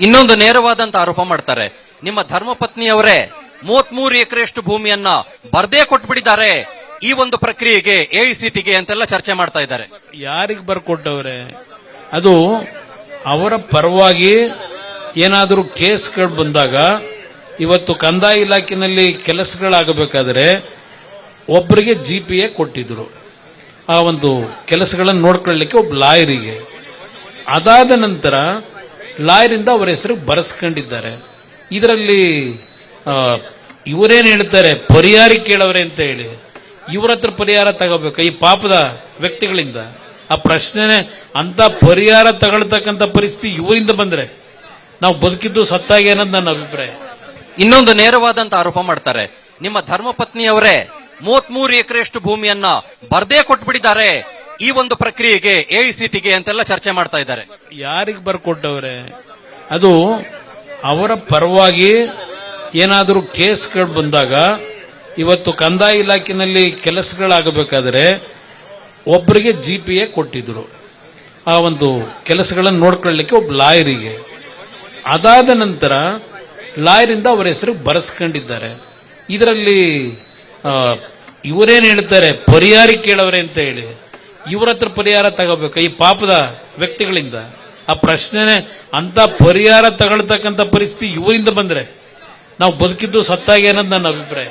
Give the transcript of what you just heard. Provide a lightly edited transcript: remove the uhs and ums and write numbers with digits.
ಇನ್ನೊಂದು ನೇರವಾದಂತ ಆರೋಪ ಮಾಡ್ತಾರೆ. ನಿಮ್ಮ ಧರ್ಮಪತ್ನಿಯವರೇ 33 ಎಕರೆಯಷ್ಟು ಭೂಮಿಯನ್ನ ಬರ್ದೇ ಕೊಟ್ಬಿಟ್ಟಿದ್ದಾರೆ ಈ ಒಂದು ಪ್ರಕ್ರಿಯೆಗೆ, ಎಐಸಿಟಿಗೆ ಅಂತೆಲ್ಲ ಚರ್ಚೆ ಮಾಡ್ತಾ ಇದ್ದಾರೆ. ಯಾರಿಗೆ ಬರ್ಕೊಟ್ಟವ್ರೆ? ಅದು ಅವರ ಪರವಾಗಿ ಏನಾದರೂ ಕೇಸ್ಗಳು ಬಂದಾಗ, ಇವತ್ತು ಕಂದಾಯ ಇಲಾಖೆಯಲ್ಲಿ ಕೆಲಸಗಳಾಗಬೇಕಾದ್ರೆ ಒಬ್ಬರಿಗೆ ಜಿಪಿಎ ಕೊಟ್ಟಿದ್ರು, ಆ ಒಂದು ಕೆಲಸಗಳನ್ನು ನೋಡ್ಕೊಳ್ಳಿಕ್ಕೆ ಒಬ್ಬ ಲಾಯರಿಗೆ. ಅದಾದ ನಂತರ ಲಾಯರಿಂದ ಅವರ ಹೆಸರು ಬರೆಸ್ಕೊಂಡಿದ್ದಾರೆ. ಇದರಲ್ಲಿ ಇವರೇನು ಹೇಳ್ತಾರೆ, ಪರಿಹಾರ ಕೇಳವ್ರೆ ಅಂತ ಹೇಳಿ ಇವ್ರ ಹತ್ರ ಪರಿಹಾರ ತಗೋಬೇಕು ಈ ಪಾಪದ ವ್ಯಕ್ತಿಗಳಿಂದ. ಆ ಪ್ರಶ್ನೆನೆ ಅಂತ ಪರಿಹಾರ ತಗೊಳ್ತಕ್ಕಂಥ ಪರಿಸ್ಥಿತಿ ಇವರಿಂದ ಬಂದ್ರೆ ನಾವು ಬದುಕಿದ್ದು ಸತ್ತಾಗೆ ಅನ್ನೋದು ನನ್ನ ಅಭಿಪ್ರಾಯ. ಇನ್ನೊಂದು ನೇರವಾದಂತ ಆರೋಪ ಮಾಡ್ತಾರೆ. ನಿಮ್ಮ ಧರ್ಮಪತ್ನಿಯವರೇ 33 ಎಕರೆಯಷ್ಟು ಭೂಮಿಯನ್ನ ಬರ್ದೇ ಕೊಟ್ಬಿಟ್ಟಿದ್ದಾರೆ ಈ ಒಂದು ಪ್ರಕ್ರಿಯೆಗೆ, ಎಐಸಿಟಿಗೆ ಅಂತೆಲ್ಲ ಚರ್ಚೆ ಮಾಡ್ತಾ ಇದ್ದಾರೆ. ಯಾರಿಗೆ ಬರ್ಕೊಟ್ಟವ್ರೆ? ಅದು ಅವರ ಪರವಾಗಿ ಏನಾದರೂ ಕೇಸ್ಗಳು ಬಂದಾಗ, ಇವತ್ತು ಕಂದಾಯ ಇಲಾಖೆಯಲ್ಲಿ ಕೆಲಸಗಳಾಗಬೇಕಾದ್ರೆ ಒಬ್ಬರಿಗೆ ಜಿಪಿಎ ಕೊಟ್ಟಿದ್ರು, ಆ ಒಂದು ಕೆಲಸಗಳನ್ನು ನೋಡ್ಕೊಳ್ಳಿಕ್ಕೆ ಒಬ್ಬ ಲಾಯರಿಗೆ. ಅದಾದ ನಂತರ ಲಾಯರಿಂದ ಅವರ ಹೆಸರು ಬರೆಸ್ಕೊಂಡಿದ್ದಾರೆ. ಇದರಲ್ಲಿ ಇವರೇನು ಹೇಳ್ತಾರೆ, ಪರಿಹಾರ ಕೇಳವ್ರೆ ಅಂತ ಹೇಳಿ ಇವ್ರ ಹತ್ರ ಪರಿಹಾರ ತಗೋಬೇಕು ಈ ಪಾಪದ ವ್ಯಕ್ತಿಗಳಿಂದ. ಆ ಪ್ರಶ್ನೆನೆ ಅಂತ ಪರಿಹಾರ ತಗೊಳ್ತಕ್ಕಂಥ ಪರಿಸ್ಥಿತಿ ಇವರಿಂದ ಬಂದ್ರೆ ನಾವು ಬದುಕಿದ್ದು ಸತ್ತಾಗೆ ಅನ್ನೋದು ನನ್ನ ಅಭಿಪ್ರಾಯ.